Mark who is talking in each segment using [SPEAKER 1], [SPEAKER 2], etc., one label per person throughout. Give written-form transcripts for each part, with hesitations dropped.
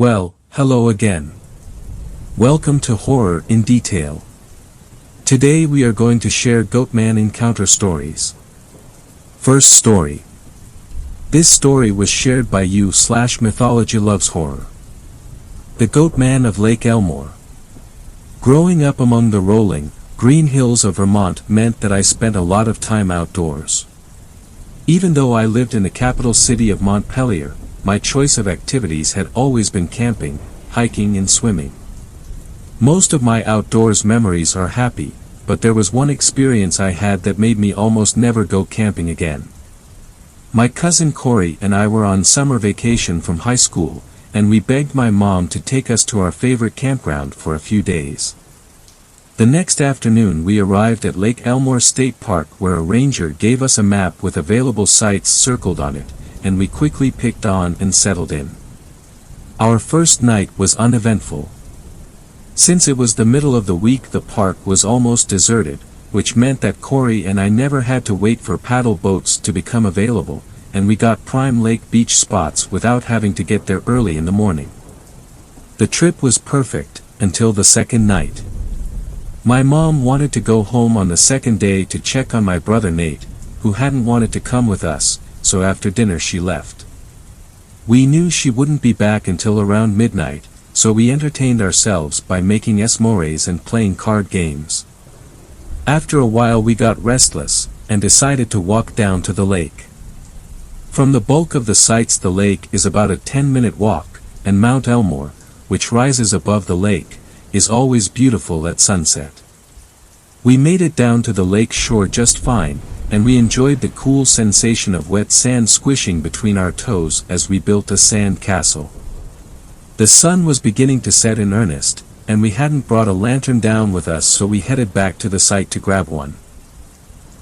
[SPEAKER 1] Well, hello again. Welcome to Horror in Detail. Today we are going to share Goatman encounter stories. First story. This story was shared by you/mythology loves horror. The Goatman of Lake Elmore. Growing up among the rolling, green hills of Vermont meant that I spent a lot of time outdoors. Even though I lived in the capital city of Montpelier, my choice of activities had always been camping, hiking and swimming. Most of my outdoors memories are happy, but there was one experience I had that made me almost never go camping again. My cousin Corey and I were on summer vacation from high school, and we begged my mom to take us to our favorite campground for a few days. The next afternoon we arrived at Lake Elmore State Park, where a ranger gave us a map with available sites circled on it, and we quickly picked on and settled in. Our first night was uneventful. Since it was the middle of the week, the park was almost deserted, which meant that Corey and I never had to wait for paddle boats to become available, and we got prime lake beach spots without having to get there early in the morning. The trip was perfect, until the second night. My mom wanted to go home on the second day to check on my brother Nate, who hadn't wanted to come with us, so after dinner she left. We knew she wouldn't be back until around midnight, so we entertained ourselves by making s'mores and playing card games. After a while we got restless, and decided to walk down to the lake. From the bulk of the sites, the lake is about a 10-minute walk, and Mount Elmore, which rises above the lake, is always beautiful at sunset. We made it down to the lake shore just fine, and we enjoyed the cool sensation of wet sand squishing between our toes as we built a sand castle. The sun was beginning to set in earnest, and we hadn't brought a lantern down with us, so we headed back to the site to grab one.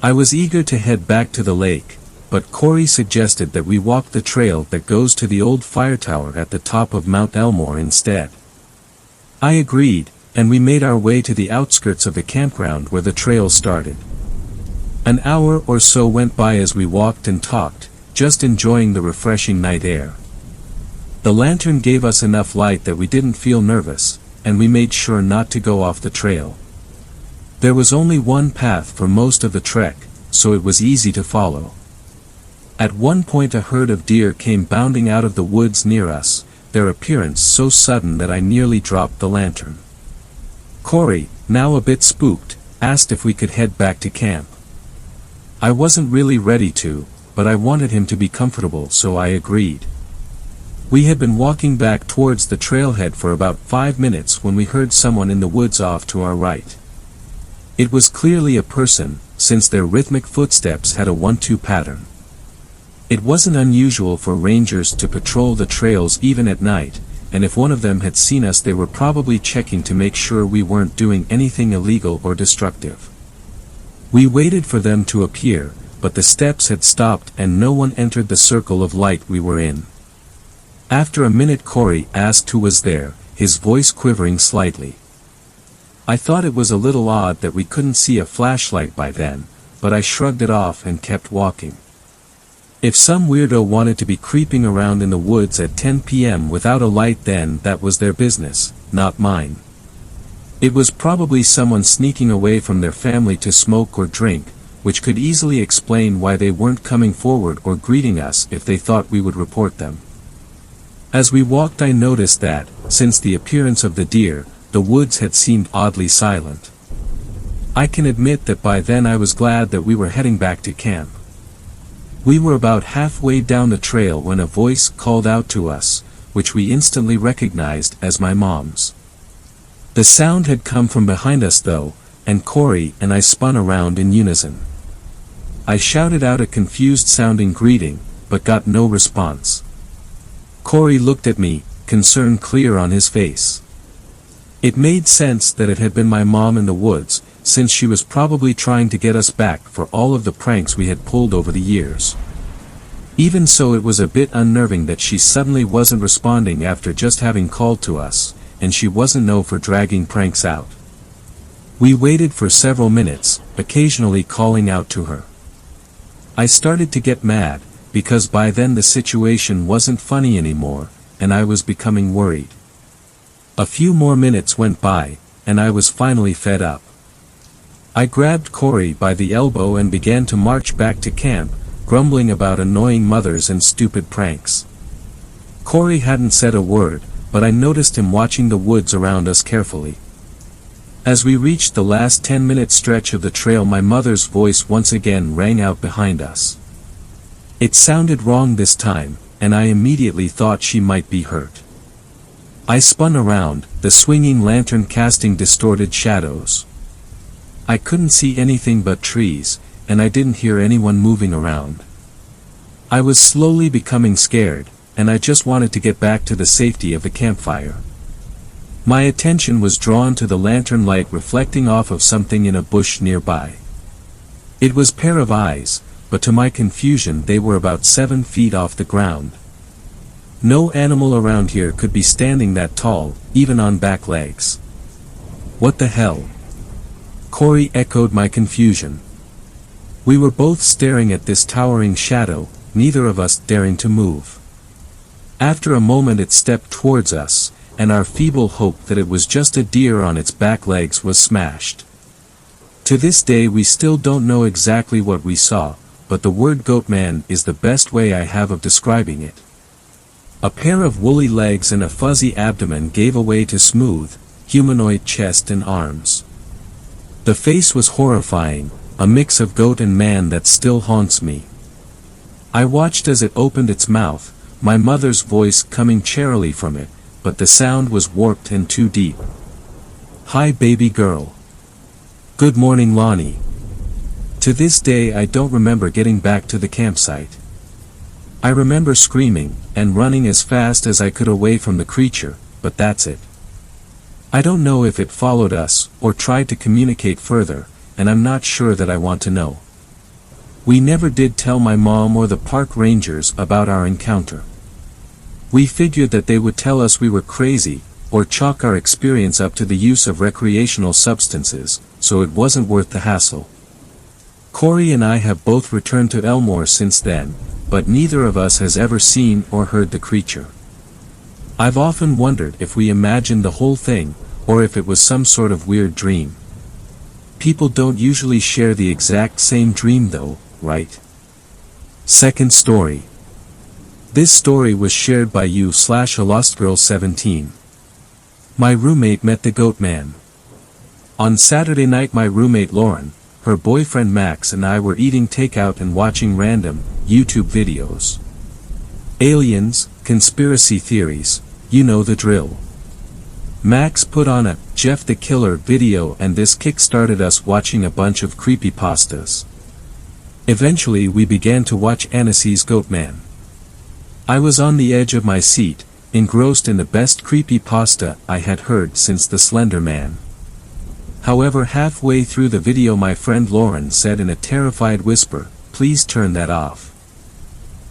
[SPEAKER 1] I was eager to head back to the lake, but Corey suggested that we walk the trail that goes to the old fire tower at the top of Mount Elmore instead. I agreed, and we made our way to the outskirts of the campground where the trail started. An hour or so went by as we walked and talked, just enjoying the refreshing night air. The lantern gave us enough light that we didn't feel nervous, and we made sure not to go off the trail. There was only one path for most of the trek, so it was easy to follow. At one point a herd of deer came bounding out of the woods near us, their appearance so sudden that I nearly dropped the lantern. Corey, now a bit spooked, asked if we could head back to camp. I wasn't really ready to, but I wanted him to be comfortable, so I agreed. We had been walking back towards the trailhead for about 5 minutes when we heard someone in the woods off to our right. It was clearly a person, since their rhythmic footsteps had a 1-2 pattern. It wasn't unusual for rangers to patrol the trails even at night, and if one of them had seen us, they were probably checking to make sure we weren't doing anything illegal or destructive. We waited for them to appear, but the steps had stopped and no one entered the circle of light we were in. After a minute Corey asked who was there, his voice quivering slightly. I thought it was a little odd that we couldn't see a flashlight by then, but I shrugged it off and kept walking. If some weirdo wanted to be creeping around in the woods at 10 p.m. without a light, then that was their business, not mine. It was probably someone sneaking away from their family to smoke or drink, which could easily explain why they weren't coming forward or greeting us if they thought we would report them. As we walked I noticed that, since the appearance of the deer, the woods had seemed oddly silent. I can admit that by then I was glad that we were heading back to camp. We were about halfway down the trail when a voice called out to us, which we instantly recognized as my mom's. The sound had come from behind us though, and Corey and I spun around in unison. I shouted out a confused-sounding greeting, but got no response. Corey looked at me, concern clear on his face. It made sense that it had been my mom in the woods, since she was probably trying to get us back for all of the pranks we had pulled over the years. Even so, it was a bit unnerving that she suddenly wasn't responding after just having called to us, and she wasn't known for dragging pranks out. We waited for several minutes, occasionally calling out to her. I started to get mad, because by then the situation wasn't funny anymore, and I was becoming worried. A few more minutes went by, and I was finally fed up. I grabbed Corey by the elbow and began to march back to camp, grumbling about annoying mothers and stupid pranks. Corey hadn't said a word, but I noticed him watching the woods around us carefully. As we reached the last 10-minute stretch of the trail, my mother's voice once again rang out behind us. It sounded wrong this time, and I immediately thought she might be hurt. I spun around, the swinging lantern casting distorted shadows. I couldn't see anything but trees, and I didn't hear anyone moving around. I was slowly becoming scared, and I just wanted to get back to the safety of the campfire. My attention was drawn to the lantern light reflecting off of something in a bush nearby. It was a pair of eyes, but to my confusion they were about 7 feet off the ground. No animal around here could be standing that tall, even on back legs. What the hell? Corey echoed my confusion. We were both staring at this towering shadow, neither of us daring to move. After a moment it stepped towards us, and our feeble hope that it was just a deer on its back legs was smashed. To this day we still don't know exactly what we saw, but the word Goatman is the best way I have of describing it. A pair of woolly legs and a fuzzy abdomen gave way to smooth, humanoid chest and arms. The face was horrifying, a mix of goat and man that still haunts me. I watched as it opened its mouth, my mother's voice coming cheerily from it, but the sound was warped and too deep. "Hi baby girl. Good morning Lonnie." To this day I don't remember getting back to the campsite. I remember screaming, and running as fast as I could away from the creature, but that's it. I don't know if it followed us, or tried to communicate further, and I'm not sure that I want to know. We never did tell my mom or the park rangers about our encounter. We figured that they would tell us we were crazy, or chalk our experience up to the use of recreational substances, so it wasn't worth the hassle. Corey and I have both returned to Elmore since then, but neither of us has ever seen or heard the creature. I've often wondered if we imagined the whole thing, or if it was some sort of weird dream. People don't usually share the exact same dream though, right? Second story. This story was shared by you/alostgirl17. My roommate met the Goatman. On Saturday night my roommate Lauren, her boyfriend Max and I were eating takeout and watching random YouTube videos. Aliens, conspiracy theories, you know the drill. Max put on a Jeff the Killer video and this kick-started us watching a bunch of creepypastas. Eventually we began to watch Annecy's Goatman. I was on the edge of my seat, engrossed in the best creepypasta I had heard since the Slender Man. However, halfway through the video my friend Lauren said in a terrified whisper, "Please turn that off."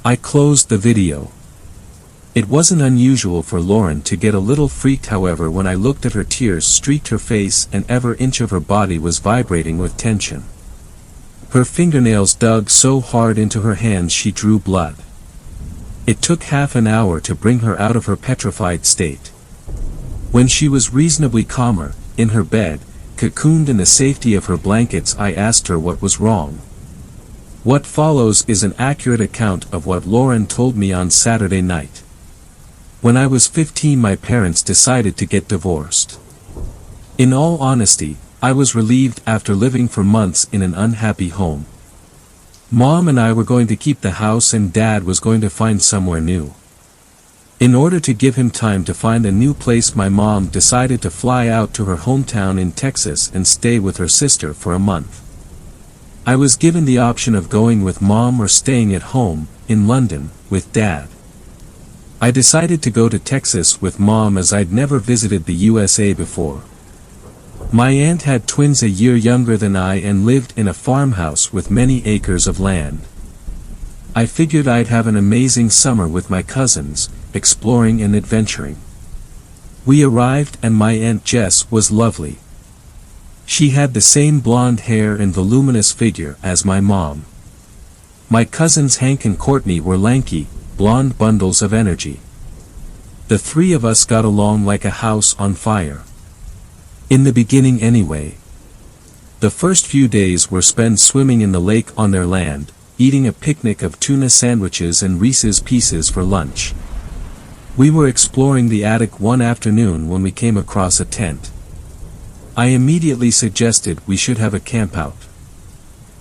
[SPEAKER 1] I closed the video. It wasn't unusual for Lauren to get a little freaked, however, when I looked at her, tears streaked her face and every inch of her body was vibrating with tension. Her fingernails dug so hard into her hands she drew blood. It took half an hour to bring her out of her petrified state. When she was reasonably calmer, in her bed, cocooned in the safety of her blankets, I asked her what was wrong. What follows is an accurate account of what Lauren told me on Saturday night. When I was 15 my parents decided to get divorced. In all honesty, I was relieved after living for months in an unhappy home. Mom and I were going to keep the house and Dad was going to find somewhere new. In order to give him time to find a new place my mom decided to fly out to her hometown in Texas and stay with her sister for a month. I was given the option of going with Mom or staying at home, in London, with Dad. I decided to go to Texas with Mom as I'd never visited the USA before. My aunt had twins a year younger than I and lived in a farmhouse with many acres of land. I figured I'd have an amazing summer with my cousins, exploring and adventuring. We arrived and my Aunt Jess was lovely. She had the same blonde hair and voluminous figure as my mom. My cousins Hank and Courtney were lanky, blonde bundles of energy. The three of us got along like a house on fire. In the beginning anyway. The first few days were spent swimming in the lake on their land, eating a picnic of tuna sandwiches and Reese's Pieces for lunch. We were exploring the attic one afternoon when we came across a tent. I immediately suggested we should have a campout.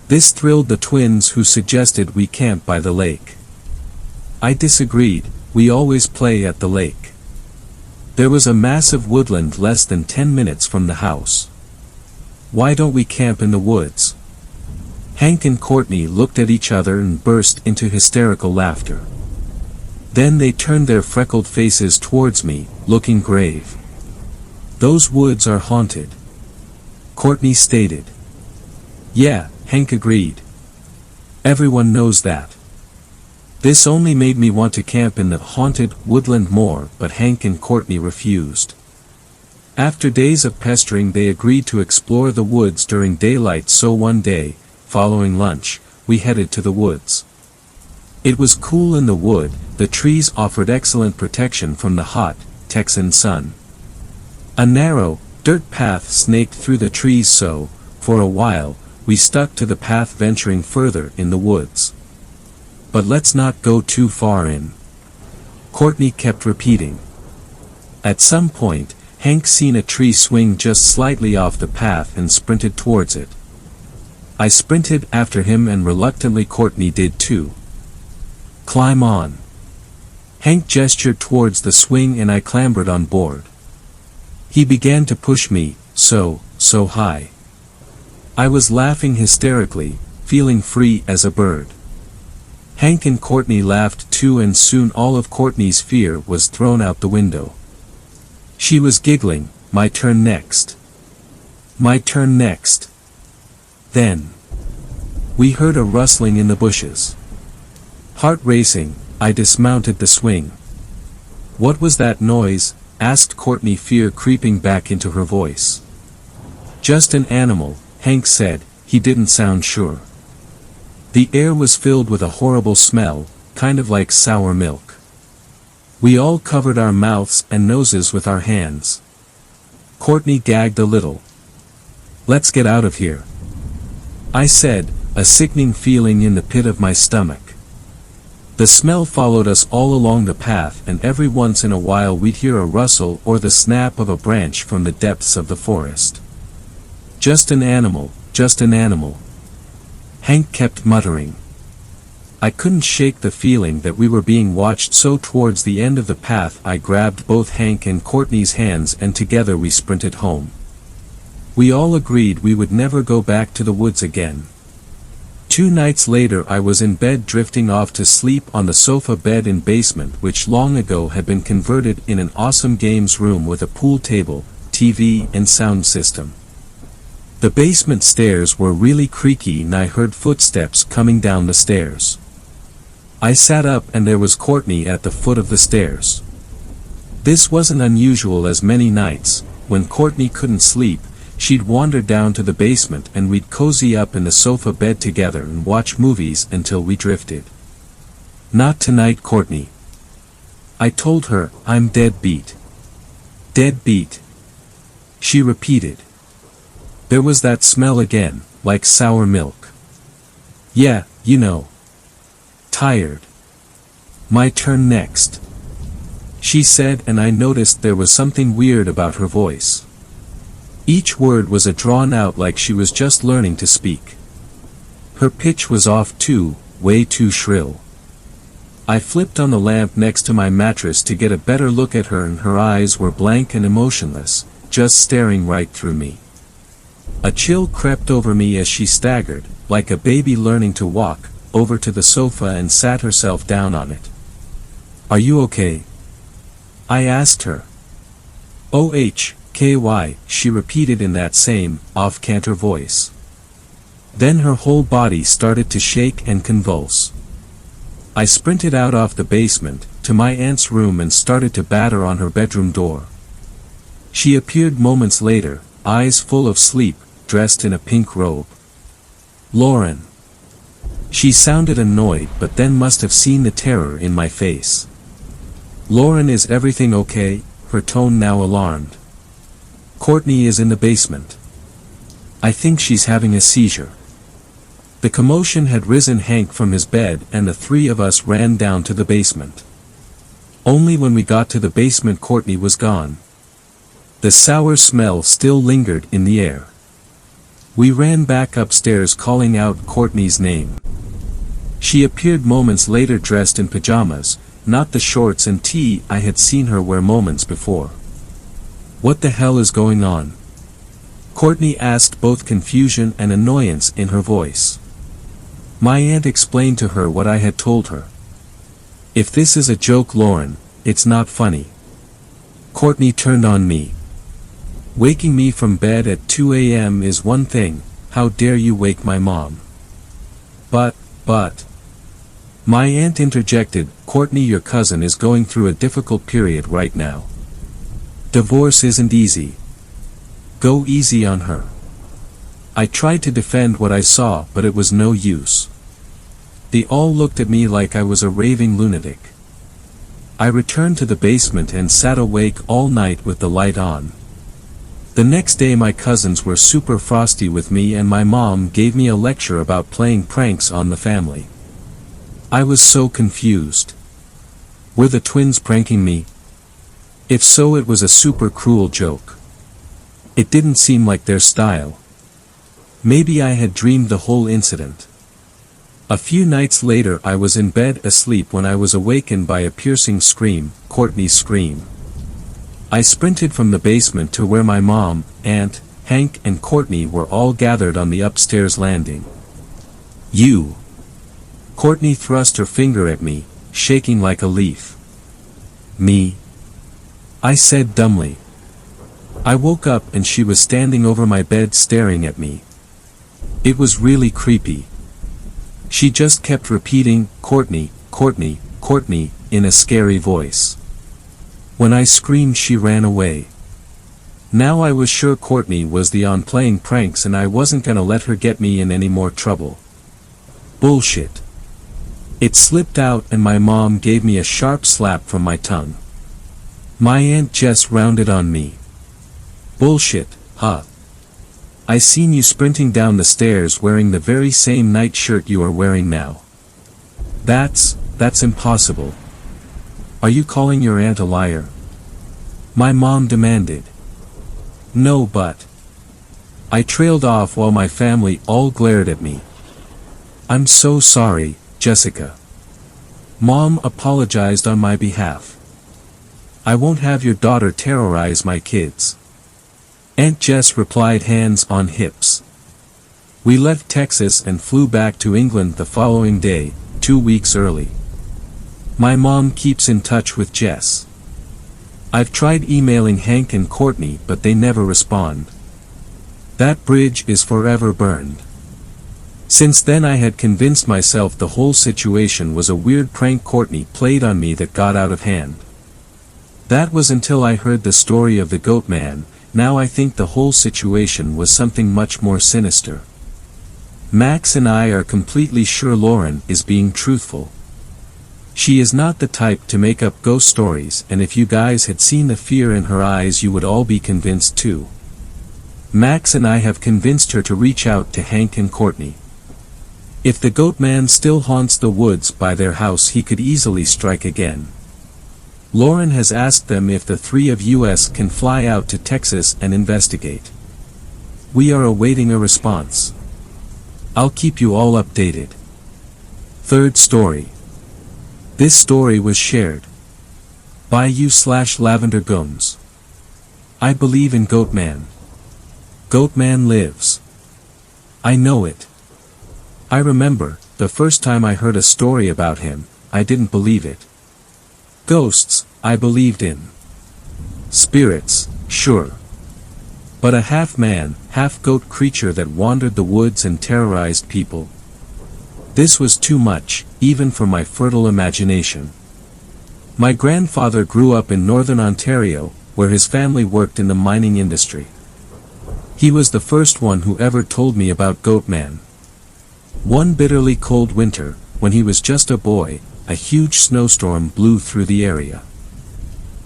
[SPEAKER 1] This thrilled the twins, who suggested we camp by the lake. I disagreed. We always play at the lake. There was a massive woodland less than 10 minutes from the house. Why don't we camp in the woods? Hank and Courtney looked at each other and burst into hysterical laughter. Then they turned their freckled faces towards me, looking grave. "Those woods are haunted," Courtney stated. "Yeah," Hank agreed. "Everyone knows that." This only made me want to camp in the haunted woodland more, but Hank and Courtney refused. After days of pestering, they agreed to explore the woods during daylight, so one day, following lunch, we headed to the woods. It was cool in the wood, the trees offered excellent protection from the hot, Texan sun. A narrow, dirt path snaked through the trees, so, for a while, we stuck to the path, venturing further in the woods. "But let's not go too far in," Courtney kept repeating. At some point, Hank seen a tree swing just slightly off the path and sprinted towards it. I sprinted after him, and reluctantly Courtney did too. "Climb on." Hank gestured towards the swing and I clambered on board. He began to push me, so high. I was laughing hysterically, feeling free as a bird. Hank and Courtney laughed too, and soon all of Courtney's fear was thrown out the window. She was giggling, "My turn next. My turn next." Then we heard a rustling in the bushes. Heart racing, I dismounted the swing. "What was that noise?" asked Courtney, fear creeping back into her voice. "Just an animal," Hank said. He didn't sound sure. The air was filled with a horrible smell, kind of like sour milk. We all covered our mouths and noses with our hands. Courtney gagged a little. "Let's get out of here," I said, a sickening feeling in the pit of my stomach. The smell followed us all along the path, and every once in a while we'd hear a rustle or the snap of a branch from the depths of the forest. "Just an animal, just an animal," Hank kept muttering. I couldn't shake the feeling that we were being watched, so towards the end of the path I grabbed both Hank and Courtney's hands, and together we sprinted home. We all agreed we would never go back to the woods again. 2 nights later I was in bed, drifting off to sleep on the sofa bed in basement, which long ago had been converted in an awesome games room with a pool table, TV and sound system. The basement stairs were really creaky and I heard footsteps coming down the stairs. I sat up and there was Courtney at the foot of the stairs. This wasn't unusual, as many nights, when Courtney couldn't sleep, she'd wander down to the basement and we'd cozy up in the sofa bed together and watch movies until we drifted. "Not tonight, Courtney," I told her. "I'm dead beat." "Dead beat," she repeated. There was that smell again, like sour milk. "Yeah, you know. Tired. My turn next," she said, and I noticed there was something weird about her voice. Each word was drawn out like she was just learning to speak. Her pitch was off too, way too shrill. I flipped on the lamp next to my mattress to get a better look at her, and her eyes were blank and emotionless, just staring right through me. A chill crept over me as she staggered, like a baby learning to walk, over to the sofa and sat herself down on it. "Are you okay?" I asked her. "OHKY," she repeated in that same, off-canter voice. Then her whole body started to shake and convulse. I sprinted out of the basement, to my aunt's room, and started to batter on her bedroom door. She appeared moments later, eyes full of sleep, dressed in a pink robe. "Lauren." She sounded annoyed, but then must have seen the terror in my face. Lauren, is everything okay? Her tone now alarmed. Courtney is in the basement. I think she's having a seizure. The commotion had risen Hank from his bed and the three of us ran down to the basement. Only when we got to the basement Courtney was gone. The sour smell still lingered in the air. We ran back upstairs calling out Courtney's name. She appeared moments later dressed in pajamas, not the shorts and tee I had seen her wear moments before. What the hell is going on? Courtney asked, both confusion and annoyance in her voice. My aunt explained to her what I had told her. If this is a joke, Lauren, it's not funny. Courtney turned on me. Waking me from bed at 2 a.m. is one thing, how dare you wake my mom? But. My aunt interjected, Courtney, your cousin is going through a difficult period right now. Divorce isn't easy. Go easy on her. I tried to defend what I saw, but it was no use. They all looked at me like I was a raving lunatic. I returned to the basement and sat awake all night with the light on. The next day my cousins were super frosty with me and my mom gave me a lecture about playing pranks on the family. I was so confused. Were the twins pranking me? If so, it was a super cruel joke. It didn't seem like their style. Maybe I had dreamed the whole incident. A few nights later I was in bed asleep when I was awakened by a piercing scream, Courtney's scream. I sprinted from the basement to where my mom, aunt, Hank and Courtney were all gathered on the upstairs landing. You! Courtney thrust her finger at me, shaking like a leaf. Me? I said dumbly. I woke up and she was standing over my bed staring at me. It was really creepy. She just kept repeating, Courtney, Courtney, Courtney, in a scary voice. When I screamed she ran away. Now I was sure Courtney was the one playing pranks and I wasn't gonna let her get me in any more trouble. Bullshit. It slipped out and my mom gave me a sharp slap from my tongue. My Aunt Jess rounded on me. Bullshit, huh? I seen you sprinting down the stairs wearing the very same night shirt you are wearing now. That's impossible. Are you calling your aunt a liar? My mom demanded. No, but. I trailed off while my family all glared at me. I'm so sorry, Jessica. Mom apologized on my behalf. I won't have your daughter terrorize my kids. Aunt Jess replied, hands on hips. We left Texas and flew back to England the following day, 2 weeks early. My mom keeps in touch with Jess. I've tried emailing Hank and Courtney but they never respond. That bridge is forever burned. Since then I had convinced myself the whole situation was a weird prank Courtney played on me that got out of hand. That was until I heard the story of the Goatman. Now I think the whole situation was something much more sinister. Max and I are completely sure Lauren is being truthful. She is not the type to make up ghost stories, and if you guys had seen the fear in her eyes you would all be convinced too. Max and I have convinced her to reach out to Hank and Courtney. If the Goatman still haunts the woods by their house he could easily strike again. Lauren has asked them if the three of us can fly out to Texas and investigate. We are awaiting a response. I'll keep you all updated. Third story. This story was shared by you/Lavender Gomes. I believe in Goatman. Goatman lives. I know it. I remember, the first time I heard a story about him, I didn't believe it. Ghosts, I believed in. Spirits, sure. But a half-man, half-goat creature that wandered the woods and terrorized people. This was too much, even for my fertile imagination. My grandfather grew up in northern Ontario, where his family worked in the mining industry. He was the first one who ever told me about Goatman. One bitterly cold winter, when he was just a boy, a huge snowstorm blew through the area.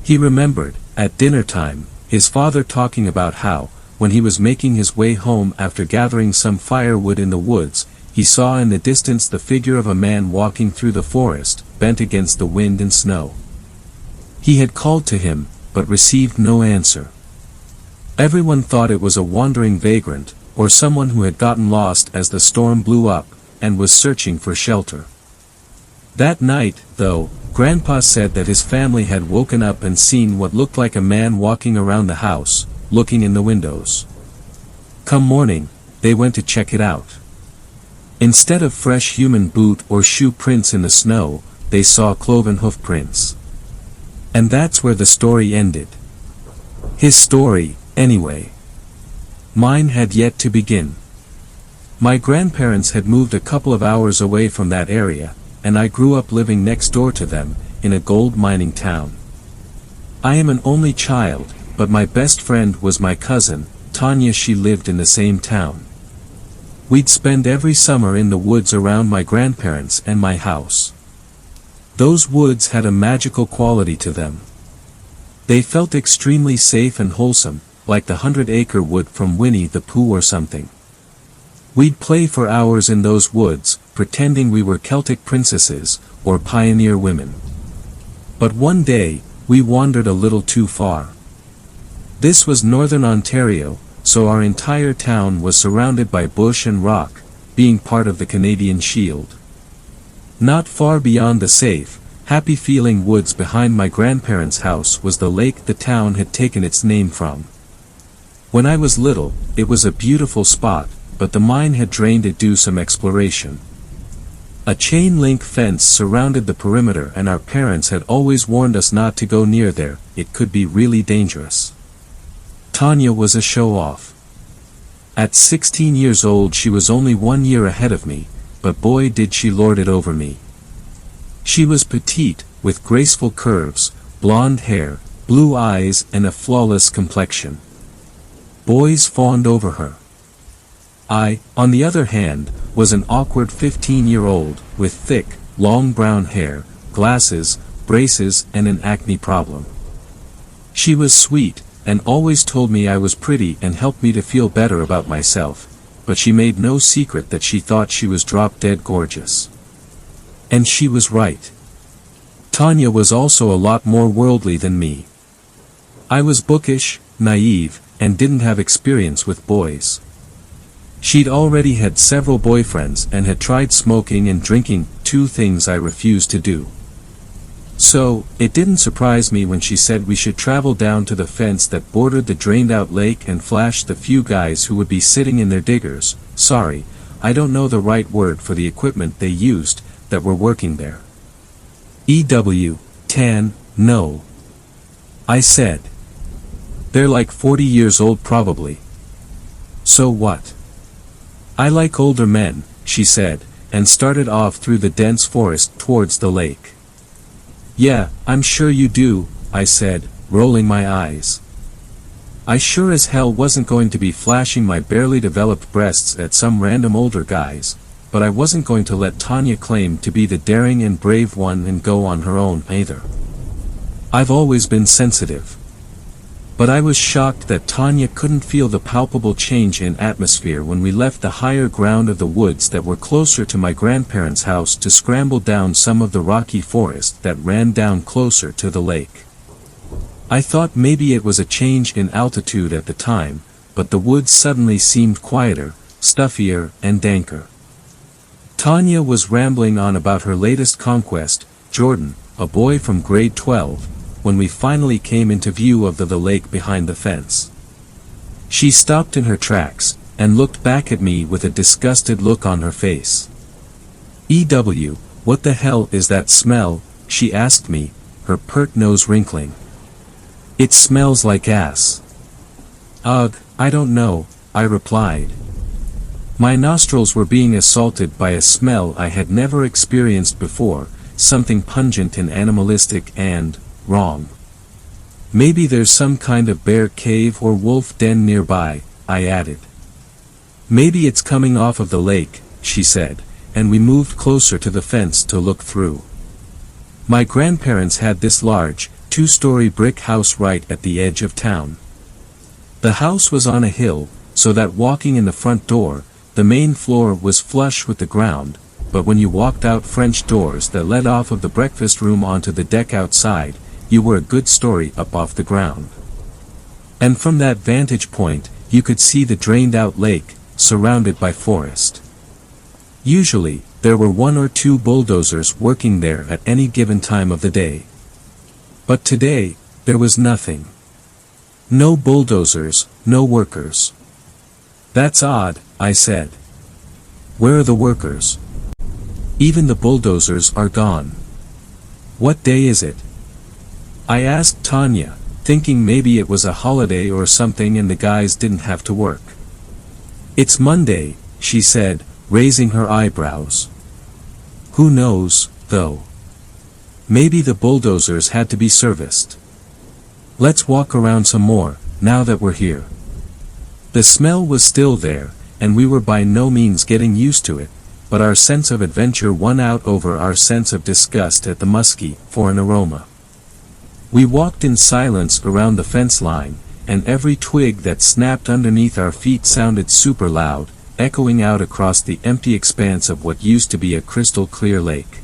[SPEAKER 1] He remembered, at dinner time, his father talking about how, when he was making his way home after gathering some firewood in the woods, he saw in the distance the figure of a man walking through the forest, bent against the wind and snow. He had called to him, but received no answer. Everyone thought it was a wandering vagrant, or someone who had gotten lost as the storm blew up, and was searching for shelter. That night, though, Grandpa said that his family had woken up and seen what looked like a man walking around the house, looking in the windows. Come morning, they went to check it out. Instead of fresh human boot or shoe prints in the snow, they saw cloven hoof prints. And that's where the story ended. His story, anyway. Mine had yet to begin. My grandparents had moved a couple of hours away from that area, and I grew up living next door to them, in a gold mining town. I am an only child, but my best friend was my cousin, Tanya. She lived in the same town. We'd spend every summer in the woods around my grandparents and my house. Those woods had a magical quality to them. They felt extremely safe and wholesome, like the 100-acre wood from Winnie the Pooh or something. We'd play for hours in those woods, pretending we were Celtic princesses, or pioneer women. But one day, we wandered a little too far. This was northern Ontario, so our entire town was surrounded by bush and rock, being part of the Canadian Shield. Not far beyond the safe, happy-feeling woods behind my grandparents' house was the lake the town had taken its name from. When I was little, it was a beautiful spot, but the mine had drained it due some exploration. A chain-link fence surrounded the perimeter, and our parents had always warned us not to go near there. It could be really dangerous. Tanya was a show-off. At 16 years old she was only 1 year ahead of me, but boy did she lord it over me. She was petite, with graceful curves, blonde hair, blue eyes and a flawless complexion. Boys fawned over her. I, on the other hand, was an awkward 15-year-old, with thick, long brown hair, glasses, braces and an acne problem. She was sweet, and always told me I was pretty and helped me to feel better about myself, but she made no secret that she thought she was drop-dead gorgeous. And she was right. Tanya was also a lot more worldly than me. I was bookish, naive, and didn't have experience with boys. She'd already had several boyfriends and had tried smoking and drinking, 2 things I refused to do. So, it didn't surprise me when she said we should travel down to the fence that bordered the drained-out lake and flash the few guys who would be sitting in their diggers, sorry, I don't know the right word for the equipment they used, that were working there. Tan, no. I said. They're like 40 years old probably. So what? I like older men, she said, and started off through the dense forest towards the lake. Yeah, I'm sure you do, I said, rolling my eyes. I sure as hell wasn't going to be flashing my barely developed breasts at some random older guys, but I wasn't going to let Tanya claim to be the daring and brave one and go on her own either. I've always been sensitive. But I was shocked that Tanya couldn't feel the palpable change in atmosphere when we left the higher ground of the woods that were closer to my grandparents' house to scramble down some of the rocky forest that ran down closer to the lake. I thought maybe it was a change in altitude at the time, but the woods suddenly seemed quieter, stuffier, and danker. Tanya was rambling on about her latest conquest, Jordan, a boy from grade 12, when we finally came into view of the lake behind the fence. She stopped in her tracks, and looked back at me with a disgusted look on her face. What the hell is that smell? She asked me, her pert nose wrinkling. It smells like ass. Ugh, I don't know, I replied. My nostrils were being assaulted by a smell I had never experienced before, something pungent and animalistic and wrong. Maybe there's some kind of bear cave or wolf den nearby, I added. Maybe it's coming off of the lake, she said, and we moved closer to the fence to look through. My grandparents had this large, two-story brick house right at the edge of town. The house was on a hill, so that walking in the front door, the main floor was flush with the ground, but when you walked out French doors that led off of the breakfast room onto the deck outside, you were a good story up off the ground. And from that vantage point, you could see the drained-out lake, surrounded by forest. Usually, there were 1 or 2 bulldozers working there at any given time of the day. But today, there was nothing. No bulldozers, no workers. That's odd, I said. Where are the workers? Even the bulldozers are gone. What day is it? I asked Tanya, thinking maybe it was a holiday or something and the guys didn't have to work. It's Monday, she said, raising her eyebrows. Who knows, though? Maybe the bulldozers had to be serviced. Let's walk around some more, now that we're here. The smell was still there, and we were by no means getting used to it, but our sense of adventure won out over our sense of disgust at the musky, foreign aroma. We walked in silence around the fence line, and every twig that snapped underneath our feet sounded super loud, echoing out across the empty expanse of what used to be a crystal-clear lake.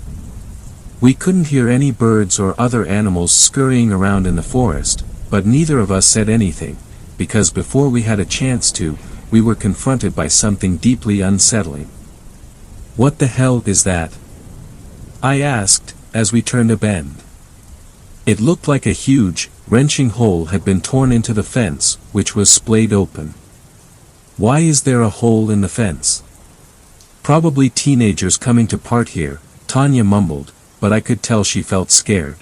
[SPEAKER 1] We couldn't hear any birds or other animals scurrying around in the forest, but neither of us said anything, because before we had a chance to, we were confronted by something deeply unsettling. What the hell is that? I asked, as we turned a bend. It looked like a huge, wrenching hole had been torn into the fence, which was splayed open. Why is there a hole in the fence? Probably teenagers coming to part here, Tanya mumbled, but I could tell she felt scared.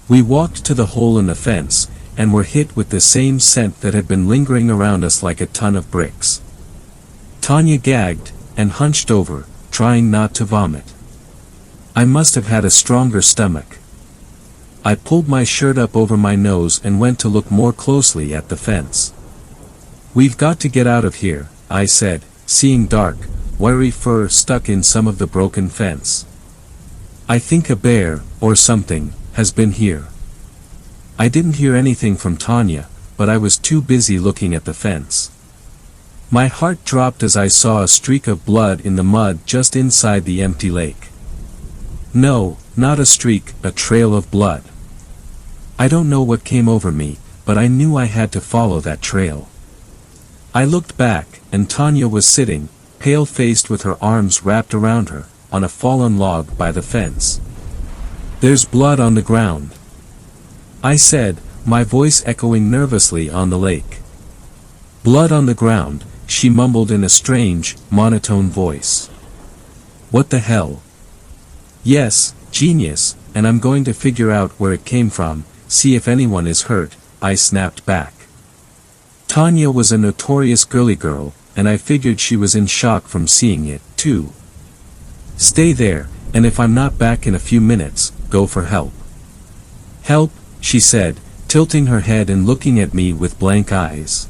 [SPEAKER 1] We walked to the hole in the fence, and were hit with the same scent that had been lingering around us like a ton of bricks. Tanya gagged, and hunched over, trying not to vomit. I must have had a stronger stomach. I pulled my shirt up over my nose and went to look more closely at the fence. We've got to get out of here, I said, seeing dark, wiry fur stuck in some of the broken fence. I think a bear, or something, has been here. I didn't hear anything from Tanya, but I was too busy looking at the fence. My heart dropped as I saw a streak of blood in the mud just inside the empty lake. No, not a streak, a trail of blood. I don't know what came over me, but I knew I had to follow that trail. I looked back, and Tanya was sitting, pale-faced with her arms wrapped around her, on a fallen log by the fence. There's blood on the ground, I said, my voice echoing nervously on the lake. Blood on the ground, she mumbled in a strange, monotone voice. What the hell? Yes, genius, and I'm going to figure out where it came from, see if anyone is hurt, I snapped back. Tanya was a notorious girly girl, and I figured she was in shock from seeing it, too. Stay there, and if I'm not back in a few minutes, go for help. Help, she said, tilting her head and looking at me with blank eyes.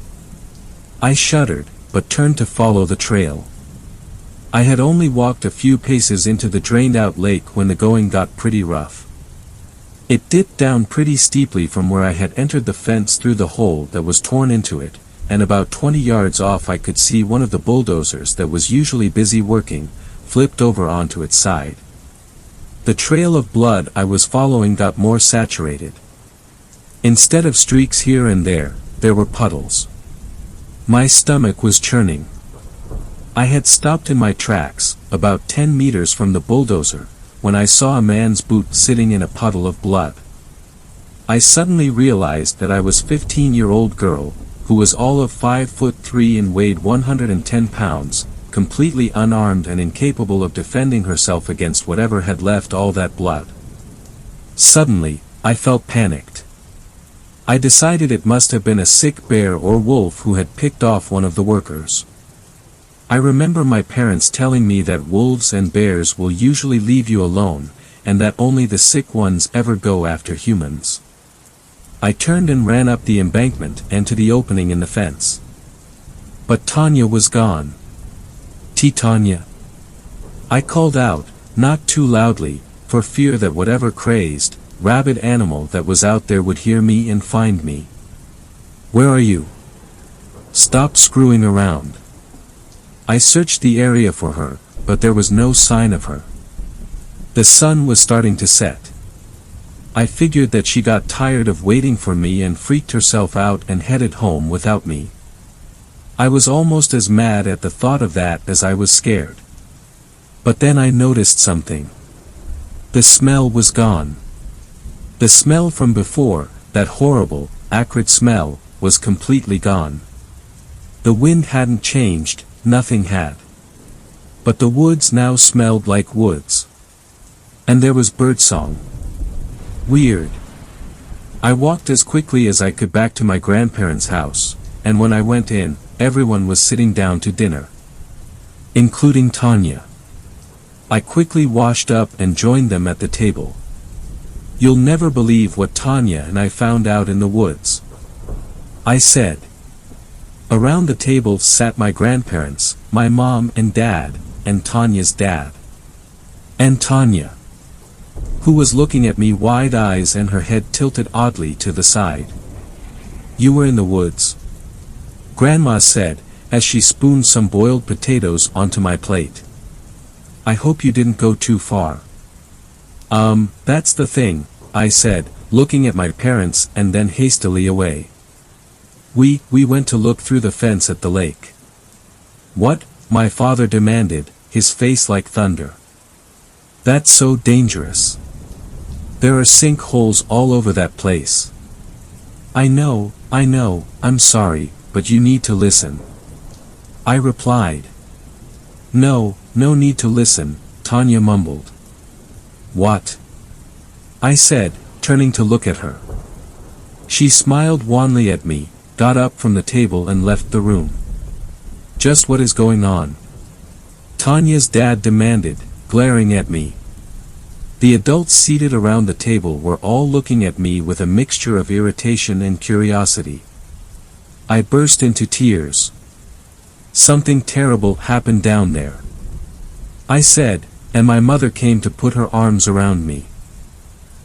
[SPEAKER 1] I shuddered, but turned to follow the trail. I had only walked a few paces into the drained-out lake when the going got pretty rough. It dipped down pretty steeply from where I had entered the fence through the hole that was torn into it, and about 20 yards off I could see one of the bulldozers that was usually busy working, flipped over onto its side. The trail of blood I was following got more saturated. Instead of streaks here and there were puddles. My stomach was churning. I had stopped in my tracks, about 10 meters from the bulldozer, when I saw a man's boot sitting in a puddle of blood. I suddenly realized that I was a 15-year-old girl, who was all of 5'3" and weighed 110 pounds, completely unarmed and incapable of defending herself against whatever had left all that blood. Suddenly, I felt panicked. I decided it must have been a sick bear or wolf who had picked off one of the workers. I remember my parents telling me that wolves and bears will usually leave you alone, and that only the sick ones ever go after humans. I turned and ran up the embankment and to the opening in the fence. But Tanya was gone. Tanya. I called out, not too loudly, for fear that whatever crazed, rabid animal that was out there would hear me and find me. Where are you? Stop screwing around. I searched the area for her, but there was no sign of her. The sun was starting to set. I figured that she got tired of waiting for me and freaked herself out and headed home without me. I was almost as mad at the thought of that as I was scared. But then I noticed something. The smell was gone. The smell from before, that horrible, acrid smell, was completely gone. The wind hadn't changed, nothing had. But the woods now smelled like woods. And there was birdsong. Weird. I walked as quickly as I could back to my grandparents' house, and when I went in, everyone was sitting down to dinner. Including Tanya. I quickly washed up and joined them at the table. You'll never believe what Tanya and I found out in the woods. I said. Around the table sat my grandparents, my mom and dad, and Tanya's dad. And Tanya, who was looking at me wide eyes and her head tilted oddly to the side. You were in the woods? Grandma said, as she spooned some boiled potatoes onto my plate. I hope you didn't go too far. That's the thing, I said, looking at my parents and then hastily away. We went to look through the fence at the lake. What? My father demanded, his face like thunder. That's so dangerous. There are sinkholes all over that place. I know, I'm sorry, but you need to listen. I replied. No need to listen, Tanya mumbled. What? I said, turning to look at her. She smiled wanly at me, got up from the table and left the room. Just what is going on? Tanya's dad demanded, glaring at me. The adults seated around the table were all looking at me with a mixture of irritation and curiosity. I burst into tears. Something terrible happened down there, I said, and my mother came to put her arms around me.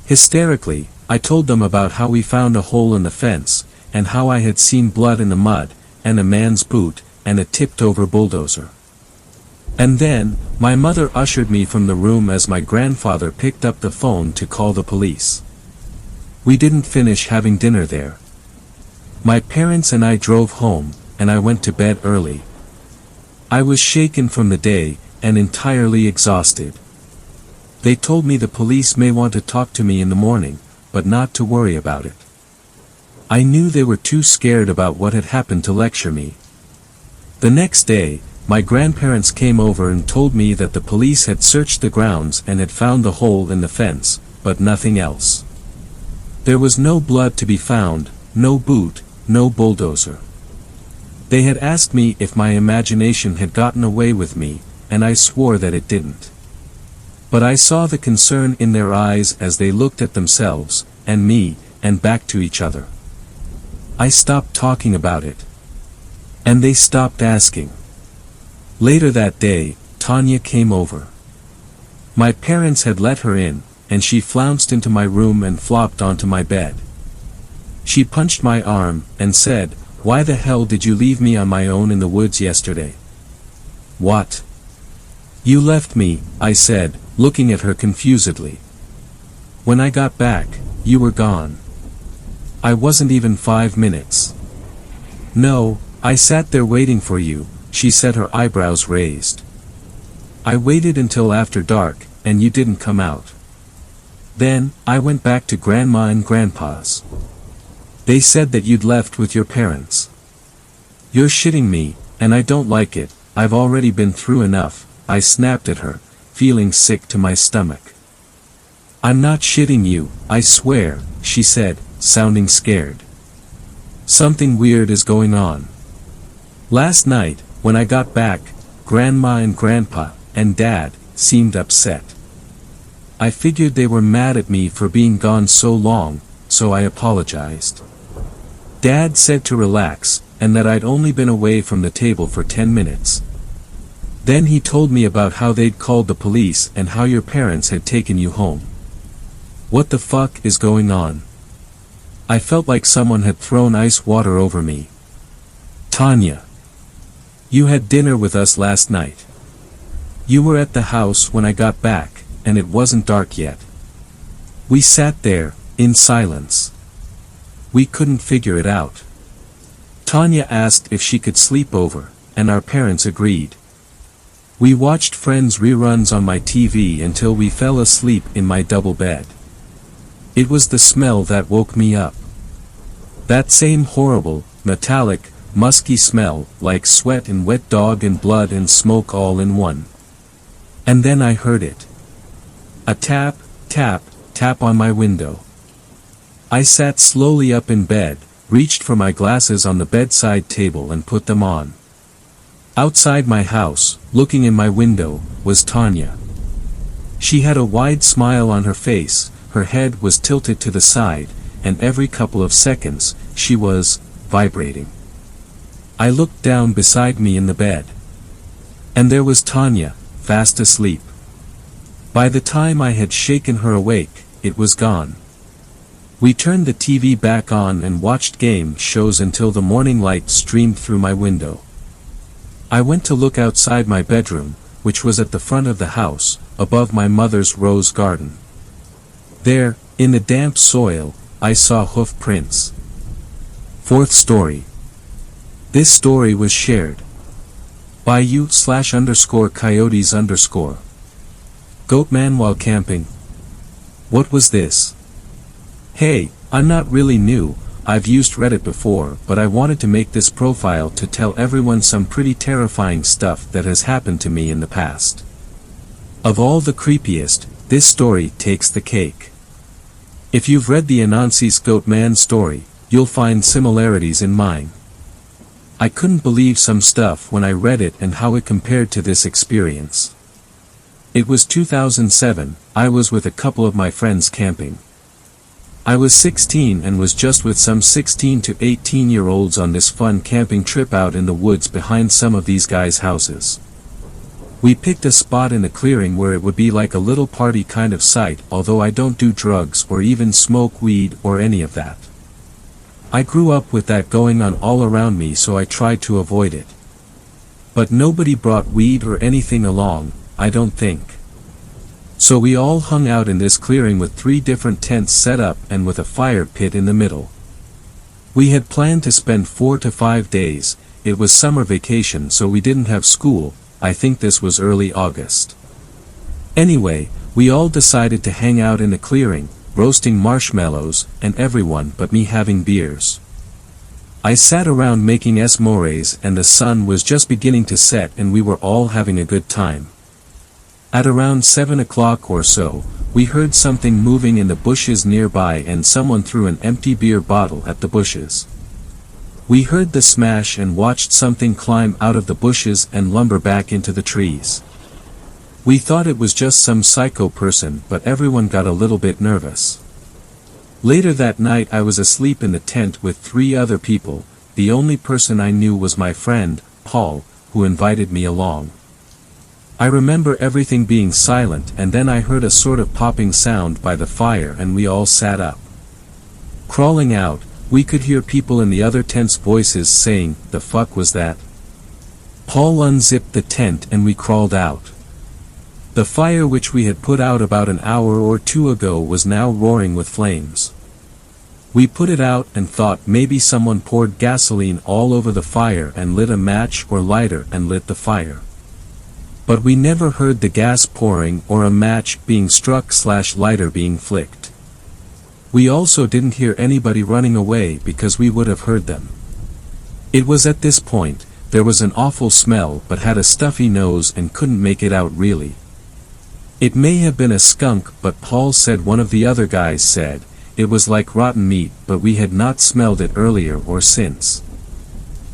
[SPEAKER 1] Hysterically, I told them about how we found a hole in the fence, and how I had seen blood in the mud, and a man's boot, and a tipped-over bulldozer. And then, my mother ushered me from the room as my grandfather picked up the phone to call the police. We didn't finish having dinner there. My parents and I drove home, and I went to bed early. I was shaken from the day, and entirely exhausted. They told me the police may want to talk to me in the morning, but not to worry about it. I knew they were too scared about what had happened to lecture me. The next day, my grandparents came over and told me that the police had searched the grounds and had found the hole in the fence, but nothing else. There was no blood to be found, no boot, no bulldozer. They had asked me if my imagination had gotten away with me, and I swore that it didn't. But I saw the concern in their eyes as they looked at themselves, and me, and back to each other. I stopped talking about it. And they stopped asking. Later that day, Tanya came over. My parents had let her in, and she flounced into my room and flopped onto my bed. She punched my arm, and said, "Why the hell did you leave me on my own in the woods yesterday?" "What?" "You left me," I said, looking at her confusedly. "When I got back, you were gone. I wasn't even 5 minutes." "No, I sat there waiting for you," she said, her eyebrows raised. "I waited until after dark, and you didn't come out. Then, I went back to Grandma and Grandpa's. They said that you'd left with your parents." "You're shitting me, and I don't like it, I've already been through enough," I snapped at her, feeling sick to my stomach. "I'm not shitting you, I swear," she said, sounding scared. "Something weird is going on. Last night, when I got back, Grandma and Grandpa, and Dad, seemed upset. I figured they were mad at me for being gone so long, so I apologized. Dad said to relax, and that I'd only been away from the table for 10 minutes. Then he told me about how they'd called the police and how your parents had taken you home. What the fuck is going on? I felt like someone had thrown ice water over me. Tanya. You had dinner with us last night. You were at the house when I got back, and it wasn't dark yet. We sat there, in silence. We couldn't figure it out. Tanya asked if she could sleep over, and our parents agreed. We watched Friends reruns on my TV until we fell asleep in my double bed. It was the smell that woke me up. That same horrible, metallic, musky smell, like sweat and wet dog and blood and smoke all in one. And then I heard it. A tap, tap, tap on my window. I sat slowly up in bed, reached for my glasses on the bedside table and put them on. Outside my house, looking in my window, was Tanya. She had a wide smile on her face, her head was tilted to the side, and every couple of seconds, she was vibrating. I looked down beside me in the bed. And there was Tanya, fast asleep. By the time I had shaken her awake, it was gone. We turned the TV back on and watched game shows until the morning light streamed through my window. I went to look outside my bedroom, which was at the front of the house, above my mother's rose garden. There, in the damp soil, I saw hoof prints. Fourth story. This story was shared by you/_coyotes_. Goatman while camping. What was this? Hey, I'm not really new, I've used Reddit before, but I wanted to make this profile to tell everyone some pretty terrifying stuff that has happened to me in the past. Of all the creepiest, this story takes the cake. If you've read the Anansi's Goatman story, you'll find similarities in mine. I couldn't believe some stuff when I read it and how it compared to this experience. It was 2007, I was with a couple of my friends camping. I was 16 and was just with some 16 to 18-year-olds on this fun camping trip out in the woods behind some of these guys' houses. We picked a spot in a clearing where it would be like a little party kind of site, although I don't do drugs or even smoke weed or any of that. I grew up with that going on all around me, so I tried to avoid it. But nobody brought weed or anything along, I don't think. So we all hung out in this clearing with 3 different tents set up and with a fire pit in the middle. We had planned to spend 4 to 5 days, it was summer vacation so we didn't have school, I think this was early August. Anyway, we all decided to hang out in the clearing, roasting marshmallows, and everyone but me having beers. I sat around making s'mores and the sun was just beginning to set and we were all having a good time. At around 7 o'clock or so, we heard something moving in the bushes nearby and someone threw an empty beer bottle at the bushes. We heard the smash and watched something climb out of the bushes and lumber back into the trees. We thought it was just some psycho person, but everyone got a little bit nervous. Later that night I was asleep in the tent with 3 other people, the only person I knew was my friend, Paul, who invited me along. I remember everything being silent and then I heard a sort of popping sound by the fire and we all sat up. Crawling out, we could hear people in the other tent's voices saying, "The fuck was that?" Paul unzipped the tent and we crawled out. The fire which we had put out about an hour or 2 ago was now roaring with flames. We put it out and thought maybe someone poured gasoline all over the fire and lit a match or lighter and lit the fire. But we never heard the gas pouring or a match being struck/lighter being flicked. We also didn't hear anybody running away because we would have heard them. It was at this point, there was an awful smell but had a stuffy nose and couldn't make it out really. It may have been a skunk, but Paul said one of the other guys said, it was like rotten meat, but we had not smelled it earlier or since.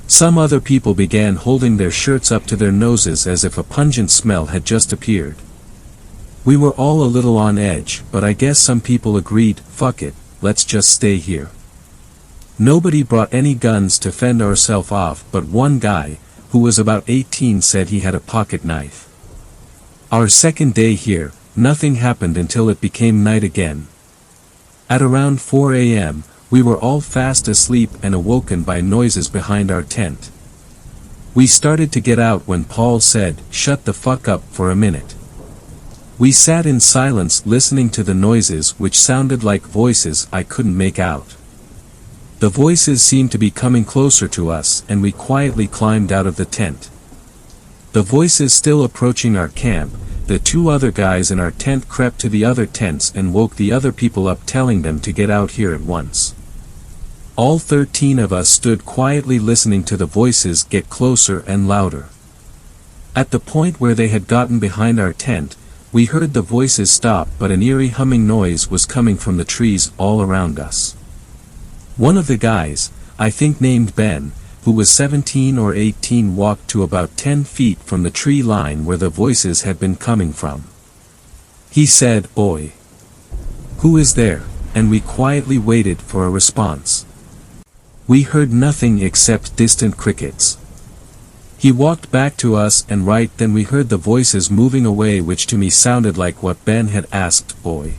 [SPEAKER 1] Some other people began holding their shirts up to their noses as if a pungent smell had just appeared. We were all a little on edge, but I guess some people agreed, fuck it, let's just stay here. Nobody brought any guns to fend ourselves off, but one guy, who was about 18, said he had a pocket knife. Our second day here, nothing happened until it became night again. At around 4 a.m., we were all fast asleep and awoken by noises behind our tent. We started to get out when Paul said, "Shut the fuck up for a minute." We sat in silence listening to the noises which sounded like voices I couldn't make out. The voices seemed to be coming closer to us and we quietly climbed out of the tent. The voices still approaching our camp, the two other guys in our tent crept to the other tents and woke the other people up telling them to get out here at once. All 13 of us stood quietly listening to the voices get closer and louder. At the point where they had gotten behind our tent, we heard the voices stop but an eerie humming noise was coming from the trees all around us. One of the guys, I think named Ben, who was 17 or 18 walked to about 10 feet from the tree line where the voices had been coming from. He said, "Oi. Who is there?" and we quietly waited for a response. We heard nothing except distant crickets. He walked back to us and right then we heard the voices moving away which to me sounded like what Ben had asked, "Oi.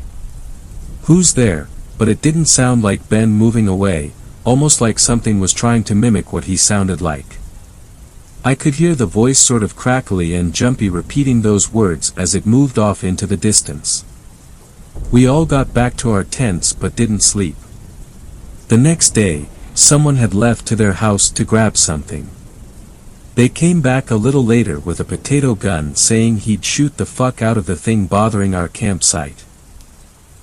[SPEAKER 1] Who's there?" but it didn't sound like Ben moving away, almost like something was trying to mimic what he sounded like. I could hear the voice sort of crackly and jumpy repeating those words as it moved off into the distance. We all got back to our tents but didn't sleep. The next day, someone had left to their house to grab something. They came back a little later with a potato gun saying he'd shoot the fuck out of the thing bothering our campsite.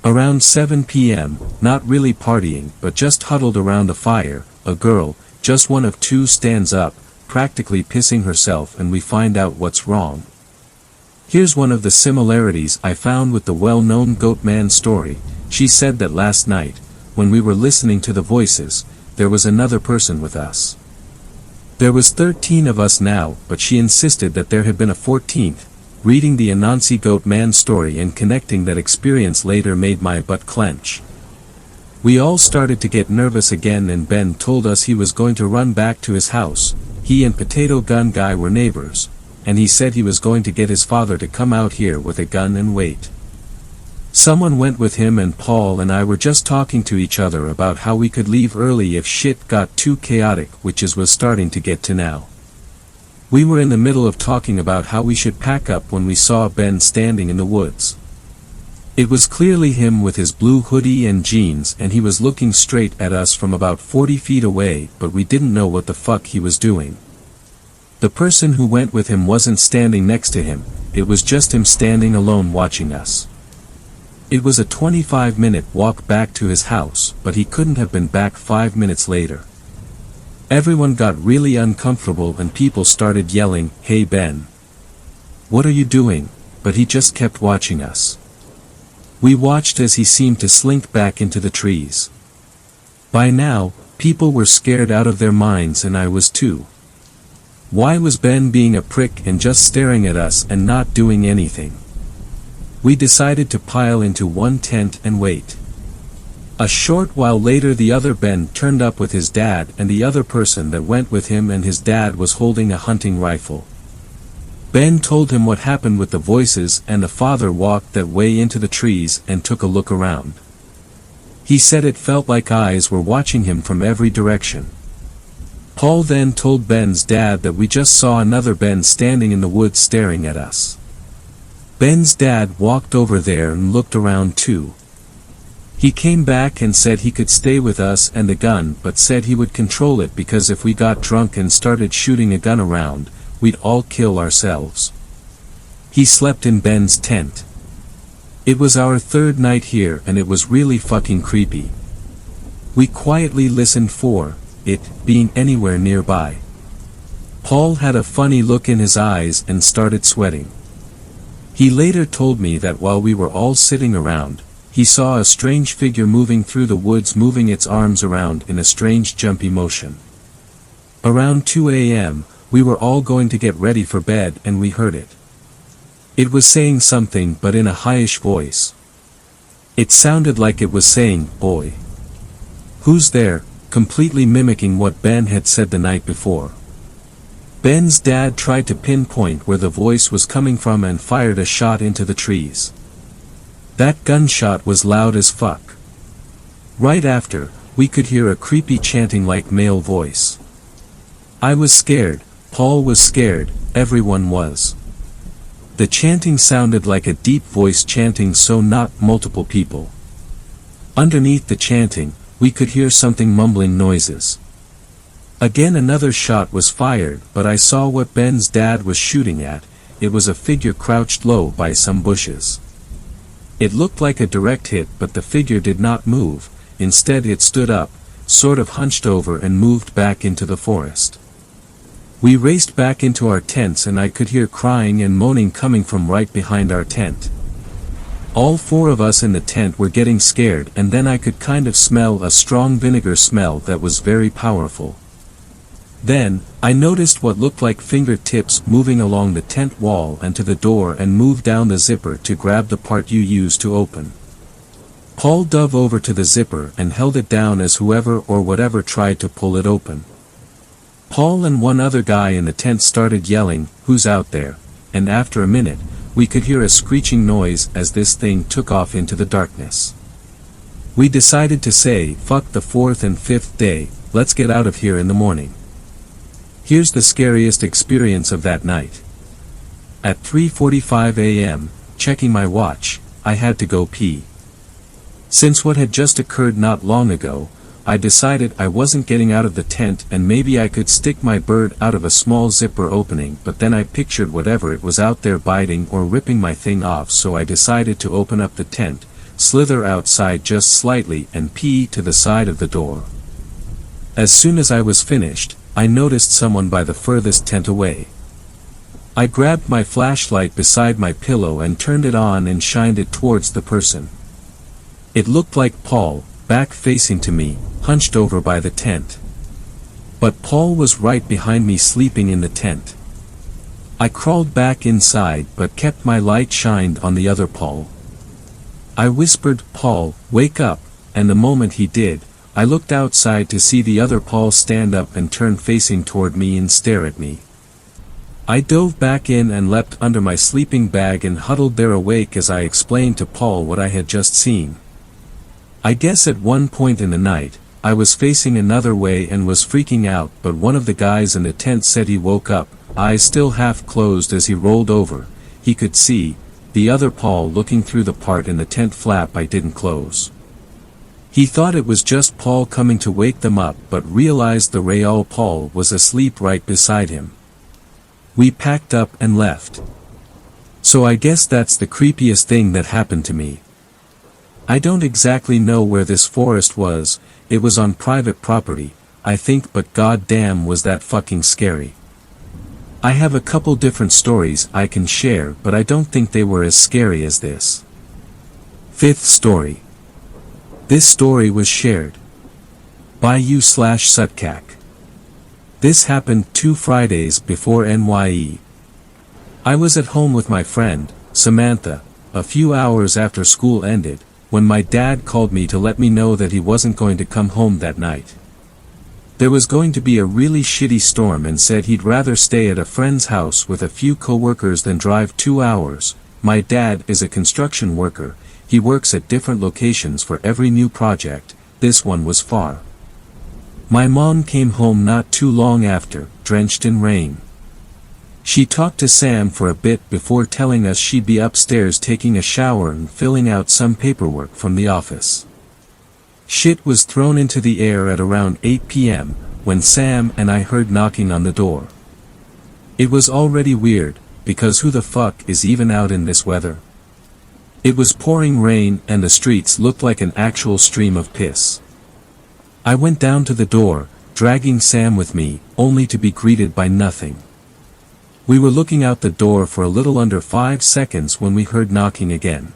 [SPEAKER 1] Around 7 p.m., not really partying but just huddled around a fire, a girl, just one of two stands up, practically pissing herself and we find out what's wrong. Here's one of the similarities I found with the well-known Goatman story. She said that last night, when we were listening to the voices, there was another person with us. There was 13 of us now, but she insisted that there had been a 14th. Reading the Anansi Goatman story and connecting that experience later made my butt clench. We all started to get nervous again and Ben told us he was going to run back to his house. He and Potato Gun Guy were neighbors, and he said he was going to get his father to come out here with a gun and wait. Someone went with him and Paul and I were just talking to each other about how we could leave early if shit got too chaotic, which was starting to get to now. We were in the middle of talking about how we should pack up when we saw Ben standing in the woods. It was clearly him with his blue hoodie and jeans and he was looking straight at us from about 40 feet away, but we didn't know what the fuck he was doing. The person who went with him wasn't standing next to him, it was just him standing alone watching us. It was a 25-minute walk back to his house, but he couldn't have been back 5 minutes later. Everyone got really uncomfortable and people started yelling, "Hey Ben! What are you doing?" but he just kept watching us. We watched as he seemed to slink back into the trees. By now, people were scared out of their minds and I was too. Why was Ben being a prick and just staring at us and not doing anything? We decided to pile into one tent and wait. A short while later the other Ben turned up with his dad and the other person that went with him and his dad was holding a hunting rifle. Ben told him what happened with the voices and the father walked that way into the trees and took a look around. He said it felt like eyes were watching him from every direction. Paul then told Ben's dad that we just saw another Ben standing in the woods staring at us. Ben's dad walked over there and looked around too. He came back and said he could stay with us and the gun but said he would control it because if we got drunk and started shooting a gun around, we'd all kill ourselves. He slept in Ben's tent. It was our third night here and it was really fucking creepy. We quietly listened for it being anywhere nearby. Paul had a funny look in his eyes and started sweating. He later told me that while we were all sitting around, he saw a strange figure moving through the woods moving its arms around in a strange jumpy motion. Around 2 a.m., we were all going to get ready for bed and we heard it. It was saying something but in a highish voice. It sounded like it was saying, "Boy. Who's there?" completely mimicking what Ben had said the night before. Ben's dad tried to pinpoint where the voice was coming from and fired a shot into the trees. That gunshot was loud as fuck. Right after, we could hear a creepy chanting like male voice. I was scared, Paul was scared, everyone was. The chanting sounded like a deep voice chanting, so not multiple people. Underneath the chanting, we could hear something mumbling noises. Again another shot was fired, but I saw what Ben's dad was shooting at. It was a figure crouched low by some bushes. It looked like a direct hit, but the figure did not move. Instead it stood up, sort of hunched over, and moved back into the forest. We raced back into our tents, and I could hear crying and moaning coming from right behind our tent. All four of us in the tent were getting scared, and then I could kind of smell a strong vinegar smell that was very powerful. Then, I noticed what looked like fingertips moving along the tent wall and to the door, and moved down the zipper to grab the part you use to open. Paul dove over to the zipper and held it down as whoever or whatever tried to pull it open. Paul and one other guy in the tent started yelling, "Who's out there?" And after a minute, we could hear a screeching noise as this thing took off into the darkness. We decided to say, "Fuck the fourth and fifth day, let's get out of here in the morning." Here's the scariest experience of that night. At 3:45 a.m., checking my watch, I had to go pee. Since what had just occurred not long ago, I decided I wasn't getting out of the tent, and maybe I could stick my bird out of a small zipper opening, but then I pictured whatever it was out there biting or ripping my thing off, so I decided to open up the tent, slither outside just slightly, and pee to the side of the door. As soon as I was finished, I noticed someone by the furthest tent away. I grabbed my flashlight beside my pillow and turned it on and shined it towards the person. It looked like Paul, back facing to me, hunched over by the tent. But Paul was right behind me, sleeping in the tent. I crawled back inside but kept my light shined on the other Paul. I whispered, "Paul, wake up," and the moment he did, I looked outside to see the other Paul stand up and turn facing toward me and stare at me. I dove back in and leapt under my sleeping bag and huddled there awake as I explained to Paul what I had just seen. I guess at one point in the night, I was facing another way and was freaking out, but one of the guys in the tent said he woke up, eyes still half closed as he rolled over. He could see the other Paul looking through the part in the tent flap I didn't close. He thought it was just Paul coming to wake them up, but realized the real Paul was asleep right beside him. We packed up and left. So I guess that's the creepiest thing that happened to me. I don't exactly know where this forest was. It was on private property, I think, but goddamn was that fucking scary. I have a couple different stories I can share, but I don't think they were as scary as this. Fifth story. This story was shared by u/Sutkak. This happened 2 Fridays before NYE. I was at home with my friend, Samantha, a few hours after school ended, when my dad called me to let me know that he wasn't going to come home that night. There was going to be a really shitty storm, and said he'd rather stay at a friend's house with a few co-workers than drive 2 hours. My dad is a construction worker. He works at different locations for every new project. This one was far. My mom came home not too long after, drenched in rain. She talked to Sam for a bit before telling us she'd be upstairs taking a shower and filling out some paperwork from the office. Shit was thrown into the air at around 8 p.m., when Sam and I heard knocking on the door. It was already weird, because who the fuck is even out in this weather? It was pouring rain and the streets looked like an actual stream of piss. I went down to the door, dragging Sam with me, only to be greeted by nothing. We were looking out the door for a little under 5 seconds when we heard knocking again.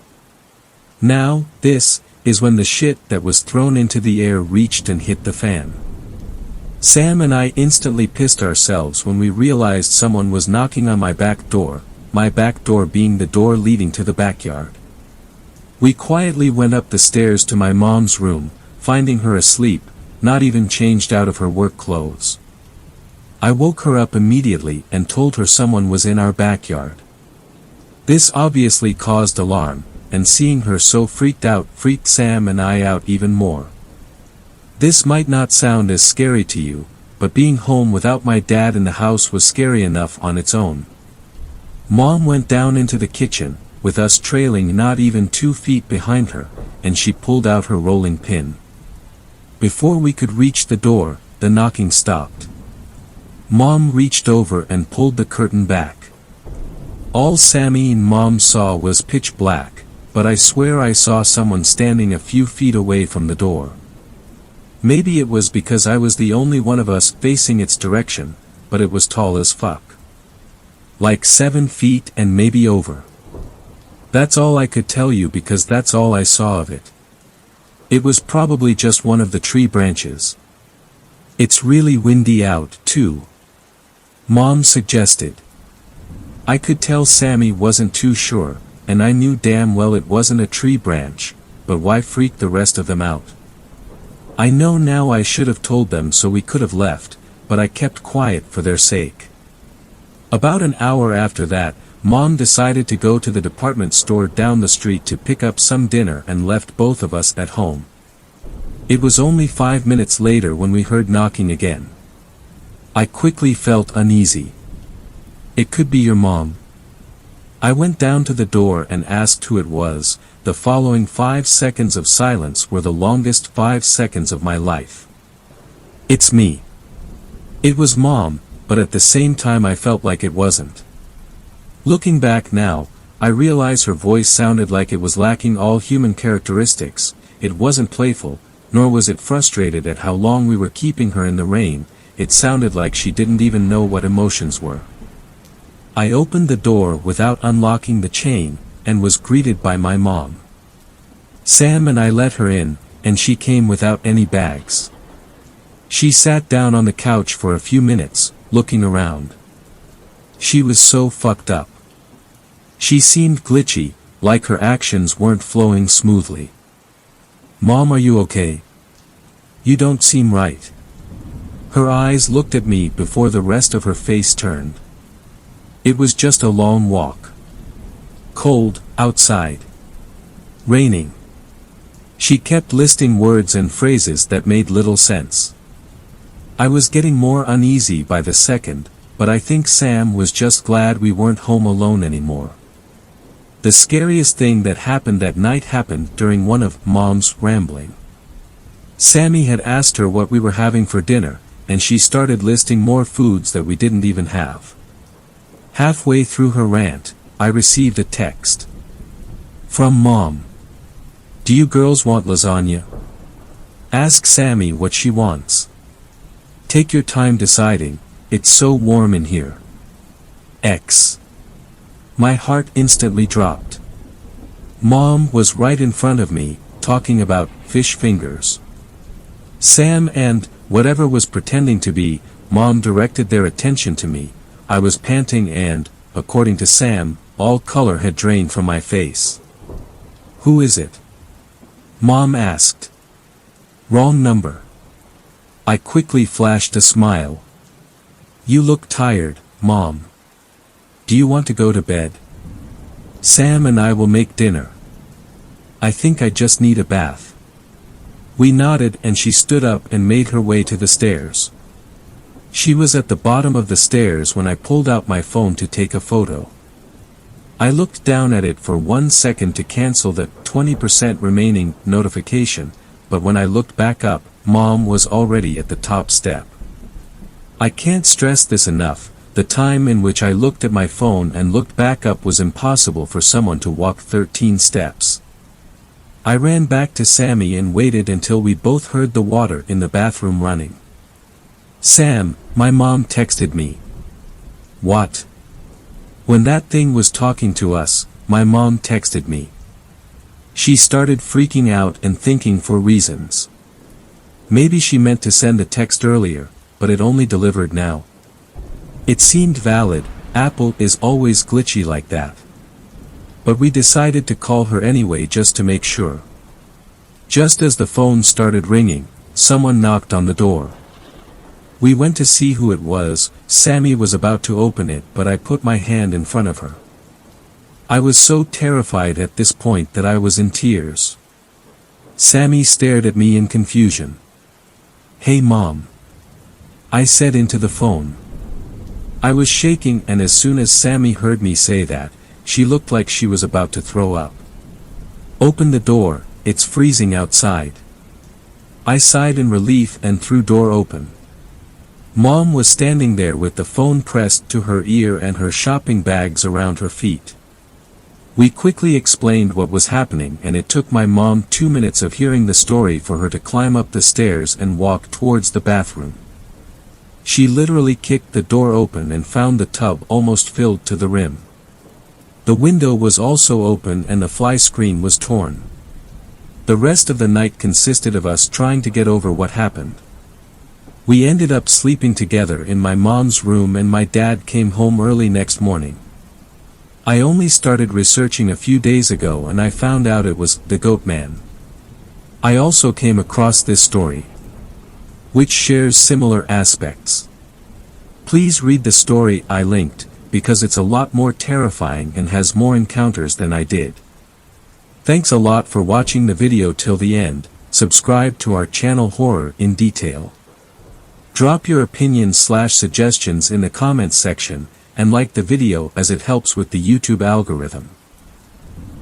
[SPEAKER 1] Now, this is when the shit that was thrown into the air reached and hit the fan. Sam and I instantly pissed ourselves when we realized someone was knocking on my back door being the door leading to the backyard. We quietly went up the stairs to my mom's room, finding her asleep, not even changed out of her work clothes. I woke her up immediately and told her someone was in our backyard. This obviously caused alarm, and seeing her so freaked out freaked Sam and I out even more. This might not sound as scary to you, but being home without my dad in the house was scary enough on its own. Mom went down into the kitchen, with us trailing not even 2 feet behind her, and she pulled out her rolling pin. Before we could reach the door, the knocking stopped. Mom reached over and pulled the curtain back. All Sammy and Mom saw was pitch black, but I swear I saw someone standing a few feet away from the door. Maybe it was because I was the only one of us facing its direction, but it was tall as fuck. Like 7 feet and maybe over. That's all I could tell you because that's all I saw of it. It was probably just one of the tree branches. It's really windy out, too. Mom suggested. I could tell Sammy wasn't too sure, and I knew damn well it wasn't a tree branch, but why freak the rest of them out? I know now I should have told them so we could have left, but I kept quiet for their sake. About an hour after that, Mom decided to go to the department store down the street to pick up some dinner and left both of us at home. It was only 5 minutes later when we heard knocking again. I quickly felt uneasy. It could be your mom. I went down to the door and asked who it was. The following 5 seconds of silence were the longest 5 seconds of my life. It's me. It was Mom, but at the same time I felt like it wasn't. Looking back now, I realize her voice sounded like it was lacking all human characteristics. It wasn't playful, nor was it frustrated at how long we were keeping her in the rain. It sounded like she didn't even know what emotions were. I opened the door without unlocking the chain, and was greeted by my mom. Sam and I let her in, and she came without any bags. She sat down on the couch for a few minutes, looking around. She was so fucked up. She seemed glitchy, like her actions weren't flowing smoothly. Mom, are you okay? You don't seem right. Her eyes looked at me before the rest of her face turned. It was just a long walk. Cold, outside. Raining. She kept listing words and phrases that made little sense. I was getting more uneasy by the second, but I think Sam was just glad we weren't home alone anymore. The scariest thing that happened that night happened during one of Mom's rambling. Sammy had asked her what we were having for dinner, and she started listing more foods that we didn't even have. Halfway through her rant, I received a text. From Mom. Do you girls want lasagna? Ask Sammy what she wants. Take your time deciding, it's so warm in here. X. My heart instantly dropped. Mom was right in front of me, talking about fish fingers. Sam and whatever was pretending to be Mom directed their attention to me. I was panting and, according to Sam, all color had drained from my face. Who is it? Mom asked. Wrong number. I quickly flashed a smile. You look tired, Mom. Do you want to go to bed? Sam and I will make dinner. I think I just need a bath. We nodded and she stood up and made her way to the stairs. She was at the bottom of the stairs when I pulled out my phone to take a photo. I looked down at it for 1 second to cancel the 20% remaining notification, but when I looked back up, Mom was already at the top step. I can't stress this enough, the time in which I looked at my phone and looked back up was impossible for someone to walk 13 steps. I ran back to Sammy and waited until we both heard the water in the bathroom running. Sam, my mom texted me. What? When that thing was talking to us, my mom texted me. She started freaking out and thinking for reasons. Maybe she meant to send a text earlier, but it only delivered now. It seemed valid, Apple is always glitchy like that. But we decided to call her anyway just to make sure. Just as the phone started ringing, someone knocked on the door. We went to see who it was. Sammy was about to open it, but I put my hand in front of her. I was so terrified at this point that I was in tears. Sammy stared at me in confusion. "Hey Mom," I said into the phone. I was shaking, and as soon as Sammy heard me say that, she looked like she was about to throw up. "Open the door, it's freezing outside." I sighed in relief and threw door open. Mom was standing there with the phone pressed to her ear and her shopping bags around her feet. We quickly explained what was happening, and it took my mom 2 minutes of hearing the story for her to climb up the stairs and walk towards the bathroom. She literally kicked the door open and found the tub almost filled to the rim. The window was also open and the fly screen was torn. The rest of the night consisted of us trying to get over what happened. We ended up sleeping together in my mom's room, and my dad came home early next morning. I only started researching a few days ago, and I found out it was the Goatman. I also came across this story, which shares similar aspects. Please read the story I linked, because it's a lot more terrifying and has more encounters than I did. Thanks a lot for watching the video till the end. Subscribe to our channel Horror in Detail. Drop your opinions/suggestions in the comments section, and like the video as it helps with the YouTube algorithm.